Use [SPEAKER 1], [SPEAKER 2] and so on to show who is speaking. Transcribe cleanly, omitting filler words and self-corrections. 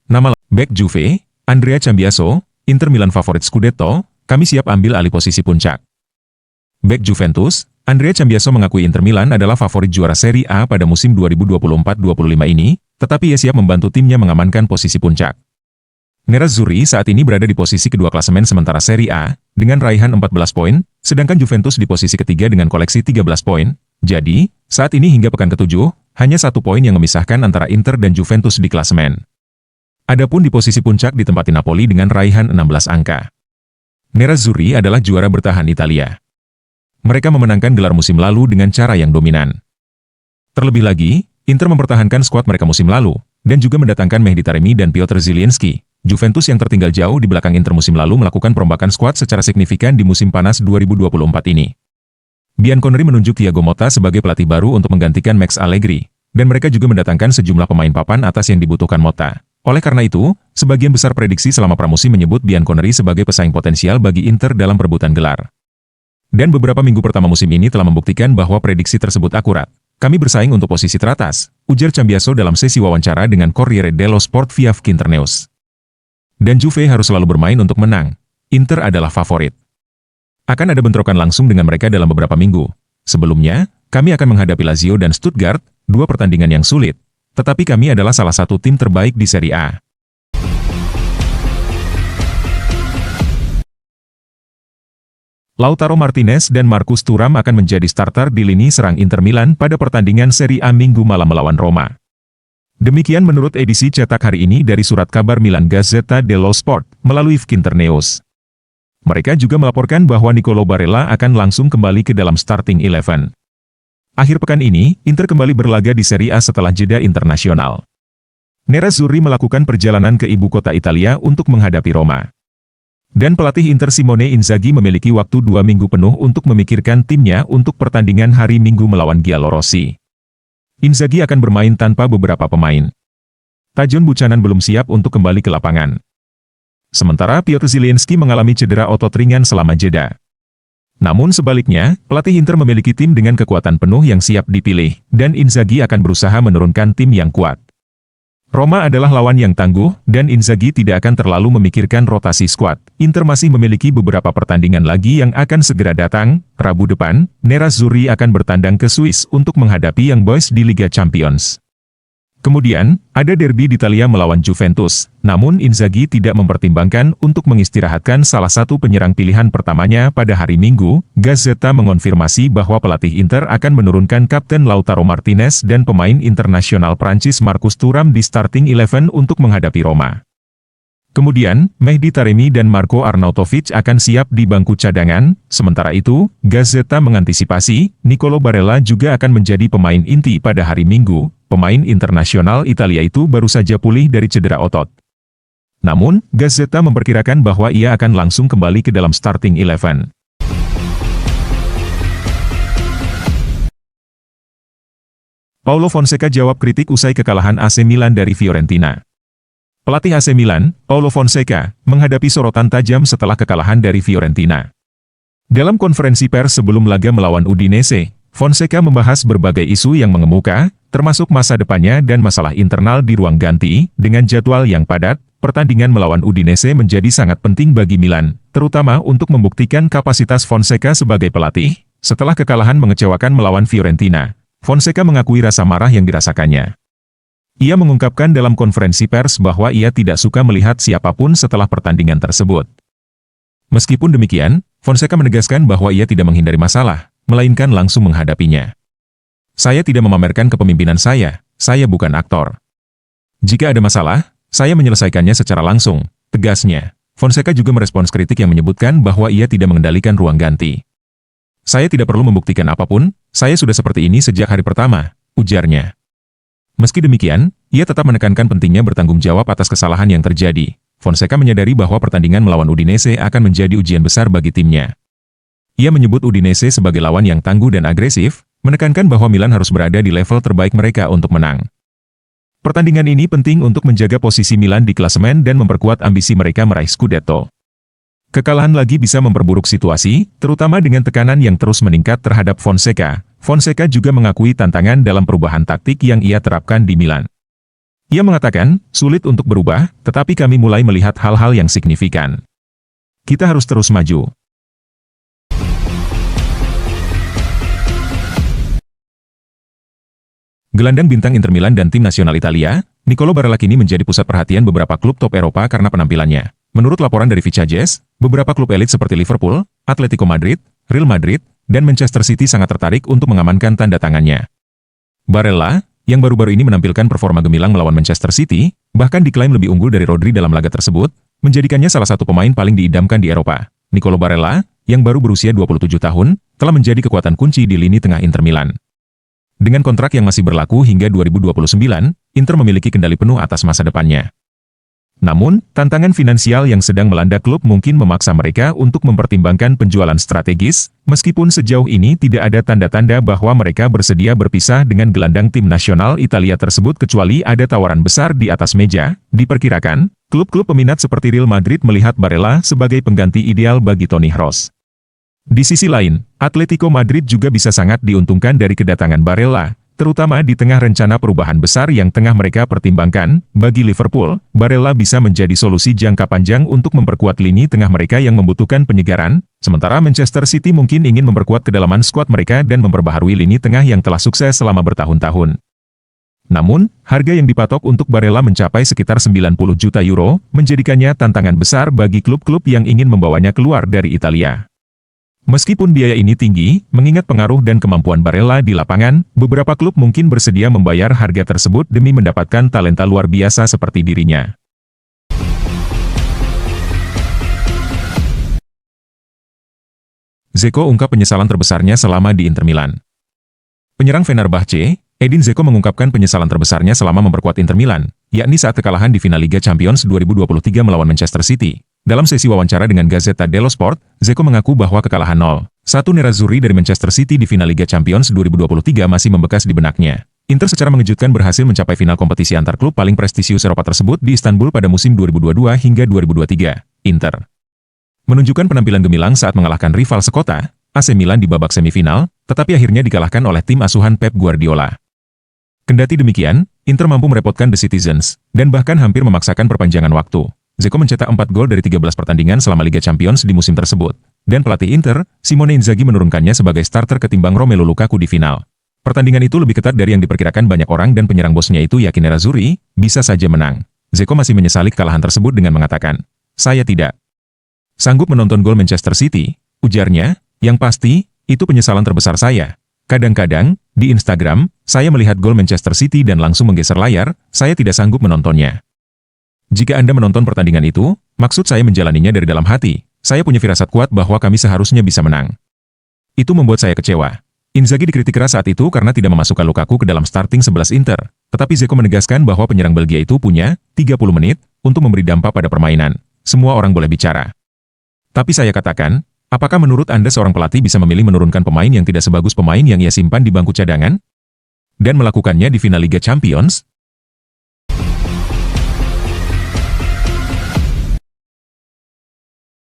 [SPEAKER 1] Nama bek Juve, Andrea Cambiaso, Inter Milan favorit Scudetto, kami siap ambil alih posisi puncak. Bek Juventus, Andrea Cambiaso mengakui Inter Milan adalah favorit juara Serie A pada musim 2024-25 ini, tetapi ia siap membantu timnya mengamankan posisi puncak. Nerazzurri saat ini berada di posisi kedua klasemen sementara Serie A, dengan raihan 14 poin, sedangkan Juventus di posisi ketiga dengan koleksi 13 poin. Jadi, saat ini hingga pekan ke-7, hanya 1 poin yang memisahkan antara Inter dan Juventus di klasemen. Adapun di posisi puncak ditempati Napoli dengan raihan 16 angka. Nerazzurri adalah juara bertahan Italia. Mereka memenangkan gelar musim lalu dengan cara yang dominan. Terlebih lagi, Inter mempertahankan skuad mereka musim lalu, dan juga mendatangkan Mehdi Taremi dan Piotr Zielinski. Juventus yang tertinggal jauh di belakang Inter musim lalu melakukan perombakan skuad secara signifikan di musim panas 2024 ini. Bianconeri menunjuk Thiago Motta sebagai pelatih baru untuk menggantikan Max Allegri, dan mereka juga mendatangkan sejumlah pemain papan atas yang dibutuhkan Motta. Oleh karena itu, sebagian besar prediksi selama pramusim menyebut Bianconeri sebagai pesaing potensial bagi Inter dalam perebutan gelar. Dan beberapa minggu pertama musim ini telah membuktikan bahwa prediksi tersebut akurat. Kami bersaing untuk posisi teratas, ujar Cambiaso dalam sesi wawancara dengan Corriere dello Sport via Internews. Dan Juve harus selalu bermain untuk menang. Inter adalah favorit. Akan ada bentrokan langsung dengan mereka dalam beberapa minggu. Sebelumnya, kami akan menghadapi Lazio dan Stuttgart, 2 pertandingan yang sulit. Tetapi kami adalah salah satu tim terbaik di Serie A. Lautaro Martinez dan Marcus Thuram akan menjadi starter di lini serang Inter Milan pada pertandingan Serie A Minggu malam melawan Roma. Demikian menurut edisi cetak hari ini dari surat kabar Milan Gazzetta dello Sport, melalui Internews. Mereka juga melaporkan bahwa Nicolo Barella akan langsung kembali ke dalam starting 11. Akhir pekan ini, Inter kembali berlaga di Serie A setelah jeda internasional. Nerazzurri melakukan perjalanan ke ibu kota Italia untuk menghadapi Roma. Dan pelatih Inter Simone Inzaghi memiliki waktu 2 minggu penuh untuk memikirkan timnya untuk pertandingan hari Minggu melawan Giallorossi. Inzaghi akan bermain tanpa beberapa pemain. Tajon Buchanan belum siap untuk kembali ke lapangan. Sementara Piotr Zielinski mengalami cedera otot ringan selama jeda. Namun sebaliknya, pelatih Inter memiliki tim dengan kekuatan penuh yang siap dipilih, dan Inzaghi akan berusaha menurunkan tim yang kuat. Roma adalah lawan yang tangguh, dan Inzaghi tidak akan terlalu memikirkan rotasi skuad. Inter masih memiliki beberapa pertandingan lagi yang akan segera datang. Rabu depan, Nerazzurri akan bertandang ke Swiss untuk menghadapi Young Boys di Liga Champions. Kemudian, ada derby di Italia melawan Juventus, namun Inzaghi tidak mempertimbangkan untuk mengistirahatkan salah satu penyerang pilihan pertamanya pada hari Minggu. Gazzetta mengonfirmasi bahwa pelatih Inter akan menurunkan Kapten Lautaro Martinez dan pemain internasional Prancis Marcus Thuram di starting 11 untuk menghadapi Roma. Kemudian, Mehdi Taremi dan Marco Arnautovic akan siap di bangku cadangan. Sementara itu, Gazzetta mengantisipasi, Nicolo Barella juga akan menjadi pemain inti pada hari Minggu. Pemain internasional Italia itu baru saja pulih dari cedera otot. Namun, Gazzetta memperkirakan bahwa ia akan langsung kembali ke dalam starting 11. Paulo Fonseca jawab kritik usai kekalahan AC Milan dari Fiorentina. Pelatih AC Milan, Paulo Fonseca, menghadapi sorotan tajam setelah kekalahan dari Fiorentina. Dalam konferensi pers sebelum laga melawan Udinese, Fonseca membahas berbagai isu yang mengemuka, termasuk masa depannya dan masalah internal di ruang ganti. Dengan jadwal yang padat, pertandingan melawan Udinese menjadi sangat penting bagi Milan, terutama untuk membuktikan kapasitas Fonseca sebagai pelatih. Setelah kekalahan mengecewakan melawan Fiorentina, Fonseca mengakui rasa marah yang dirasakannya. Ia mengungkapkan dalam konferensi pers bahwa ia tidak suka melihat siapapun setelah pertandingan tersebut. Meskipun demikian, Fonseca menegaskan bahwa ia tidak menghindari masalah, melainkan langsung menghadapinya. Saya tidak memamerkan kepemimpinan saya bukan aktor. Jika ada masalah, saya menyelesaikannya secara langsung, tegasnya. Fonseca juga merespons kritik yang menyebutkan bahwa ia tidak mengendalikan ruang ganti. Saya tidak perlu membuktikan apapun, saya sudah seperti ini sejak hari pertama, ujarnya. Meski demikian, ia tetap menekankan pentingnya bertanggung jawab atas kesalahan yang terjadi. Fonseca menyadari bahwa pertandingan melawan Udinese akan menjadi ujian besar bagi timnya. Ia menyebut Udinese sebagai lawan yang tangguh dan agresif, menekankan bahwa Milan harus berada di level terbaik mereka untuk menang. Pertandingan ini penting untuk menjaga posisi Milan di klasemen dan memperkuat ambisi mereka meraih Scudetto. Kekalahan lagi bisa memperburuk situasi, terutama dengan tekanan yang terus meningkat terhadap Fonseca. Fonseca juga mengakui tantangan dalam perubahan taktik yang ia terapkan di Milan. Ia mengatakan, sulit untuk berubah, tetapi kami mulai melihat hal-hal yang signifikan. Kita harus terus maju. Gelandang bintang Inter Milan dan tim nasional Italia, Nicolo Barella kini menjadi pusat perhatian beberapa klub top Eropa karena penampilannya. Menurut laporan dari Vichages, beberapa klub elit seperti Liverpool, Atletico Madrid, Real Madrid, dan Manchester City sangat tertarik untuk mengamankan tanda tangannya. Barella, yang baru-baru ini menampilkan performa gemilang melawan Manchester City, bahkan diklaim lebih unggul dari Rodri dalam laga tersebut, menjadikannya salah satu pemain paling diidamkan di Eropa. Nicolo Barella, yang baru berusia 27 tahun, telah menjadi kekuatan kunci di lini tengah Inter Milan. Dengan kontrak yang masih berlaku hingga 2029, Inter memiliki kendali penuh atas masa depannya. Namun, tantangan finansial yang sedang melanda klub mungkin memaksa mereka untuk mempertimbangkan penjualan strategis, meskipun sejauh ini tidak ada tanda-tanda bahwa mereka bersedia berpisah dengan gelandang tim nasional Italia tersebut kecuali ada tawaran besar di atas meja. Diperkirakan, klub-klub peminat seperti Real Madrid melihat Barella sebagai pengganti ideal bagi Toni Kroos. Di sisi lain, Atletico Madrid juga bisa sangat diuntungkan dari kedatangan Barella, terutama di tengah rencana perubahan besar yang tengah mereka pertimbangkan. Bagi Liverpool, Barella bisa menjadi solusi jangka panjang untuk memperkuat lini tengah mereka yang membutuhkan penyegaran, sementara Manchester City mungkin ingin memperkuat kedalaman skuad mereka dan memperbaharui lini tengah yang telah sukses selama bertahun-tahun. Namun, harga yang dipatok untuk Barella mencapai sekitar 90 juta euro, menjadikannya tantangan besar bagi klub-klub yang ingin membawanya keluar dari Italia. Meskipun biaya ini tinggi, mengingat pengaruh dan kemampuan Barella di lapangan, beberapa klub mungkin bersedia membayar harga tersebut demi mendapatkan talenta luar biasa seperti dirinya. Dzeko ungkap penyesalan terbesarnya selama di Inter Milan. Penyerang Fenerbahce, Edin Dzeko mengungkapkan penyesalan terbesarnya selama memperkuat Inter Milan, yakni saat kekalahan di final Liga Champions 2023 melawan Manchester City. Dalam sesi wawancara dengan Gazzetta dello Sport, Dzeko mengaku bahwa kekalahan 0-1 Nerazzurri dari Manchester City di final Liga Champions 2023 masih membekas di benaknya. Inter secara mengejutkan berhasil mencapai final kompetisi antar klub paling prestisius Eropa tersebut di Istanbul pada musim 2022 hingga 2023. Inter menunjukkan penampilan gemilang saat mengalahkan rival sekota, AC Milan di babak semifinal, tetapi akhirnya dikalahkan oleh tim asuhan Pep Guardiola. Kendati demikian, Inter mampu merepotkan The Citizens, dan bahkan hampir memaksakan perpanjangan waktu. Dzeko mencetak 4 gol dari 13 pertandingan selama Liga Champions di musim tersebut. Dan pelatih Inter, Simone Inzaghi menurunkannya sebagai starter ketimbang Romelu Lukaku di final. Pertandingan itu lebih ketat dari yang diperkirakan banyak orang dan penyerang bosnya itu yakin Nerazzurri bisa saja menang. Dzeko masih menyesali kekalahan tersebut dengan mengatakan, "Saya tidak sanggup menonton gol Manchester City," ujarnya, "yang pasti, itu penyesalan terbesar saya. Kadang-kadang, di Instagram, saya melihat gol Manchester City dan langsung menggeser layar, saya tidak sanggup menontonnya. Jika Anda menonton pertandingan itu, maksud saya menjalaninya dari dalam hati. Saya punya firasat kuat bahwa kami seharusnya bisa menang. Itu membuat saya kecewa." Inzaghi dikritik keras saat itu karena tidak memasukkan Lukaku ke dalam starting 11 Inter. Tetapi Dzeko menegaskan bahwa penyerang Belgia itu punya 30 menit untuk memberi dampak pada permainan. Semua orang boleh bicara. Tapi saya katakan, apakah menurut Anda seorang pelatih bisa memilih menurunkan pemain yang tidak sebagus pemain yang ia simpan di bangku cadangan? Dan melakukannya di final Liga Champions?